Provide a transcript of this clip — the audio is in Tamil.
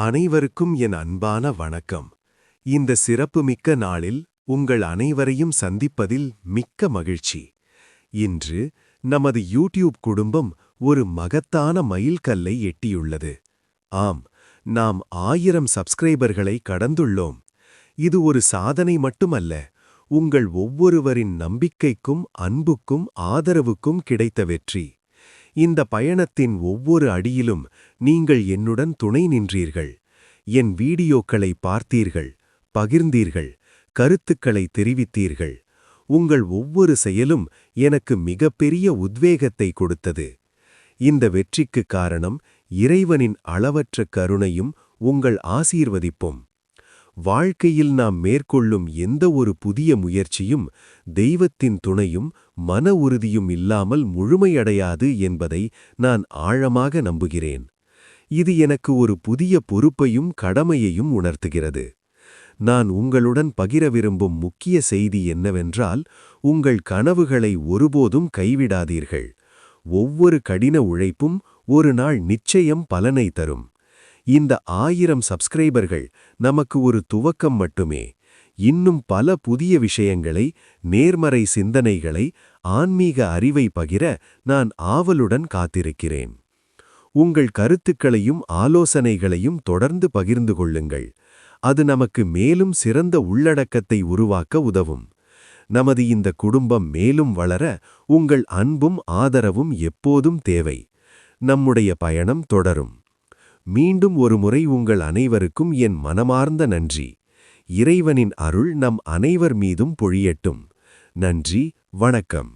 அனைவருக்கும் என் அன்பான வணக்கம். இந்த சிறப்புமிக்க நாளில் உங்கள் அனைவரையும் சந்திப்பதில் மிக்க மகிழ்ச்சி. இன்று நமது யூடியூப் குடும்பம் ஒரு மகத்தான மைல்கல்லை எட்டியுள்ளது. ஆம், நாம் 1000 சப்ஸ்கிரைபர்களை கடந்துள்ளோம். இது ஒரு சாதனை மட்டுமல்ல, உங்கள் ஒவ்வொருவரின் நம்பிக்கைக்கும் அன்புக்கும் ஆதரவுக்கும் கிடைத்த வெற்றி. இந்த பயணத்தின் ஒவ்வொரு அடியிலும் நீங்கள் என்னுடன் துணை நின்றீர்கள். என் வீடியோக்களை பார்த்தீர்கள், பகிர்ந்தீர்கள், கருத்துக்களை தெரிவித்தீர்கள். உங்கள் ஒவ்வொரு செயலும் எனக்கு மிகப்பெரிய உத்வேகத்தை கொடுத்தது. இந்த வெற்றிக்கு காரணம் இறைவனின் அளவற்ற கருணையும் உங்கள் ஆசீர்வதிப்பும். வாழ்க்கையில் நாம் மேற்கொள்ளும் எந்த ஒரு புதிய முயற்சியும் தெய்வத்தின் துணையும் மன உறுதியும் இல்லாமல் முழுமையடையாது என்பதை நான் ஆழமாக நம்புகிறேன். இது எனக்கு ஒரு புதிய பொறுப்பையும் கடமையையும் உணர்த்துகிறது. நான் உங்களுடன் பகிர விரும்பும் முக்கிய செய்தி என்னவென்றால், உங்கள் கனவுகளை ஒருபோதும் கைவிடாதீர்கள். ஒவ்வொரு கடின உழைப்பும் ஒரு நாள் நிச்சயம் பலனை தரும். இந்த 1000 சப்ஸ்கிரைபர்கள் நமக்கு ஒரு துவக்கம் மட்டுமே. இன்னும் பல புதிய விஷயங்களை, நேர்மறை சிந்தனைகளை, ஆன்மீக அறிவை பகிர நான் ஆவலுடன் காத்திருக்கிறேன். உங்கள் கருத்துக்களையும் ஆலோசனைகளையும் தொடர்ந்து பகிர்ந்து கொள்ளுங்கள். அது நமக்கு மேலும் சிறந்த உள்ளடக்கத்தை உருவாக்க உதவும். நமது இந்த குடும்பம் மேலும் வளர உங்கள் அன்பும் ஆதரவும் எப்போதும் தேவை. நம்முடைய பயணம் தொடரும். மீண்டும் ஒருமுறை உங்கள் அனைவருக்கும் என் மனமார்ந்த நன்றி. இறைவனின் அருள் நம் அனைவர் மீதும் பொழியட்டும். நன்றி, வணக்கம்.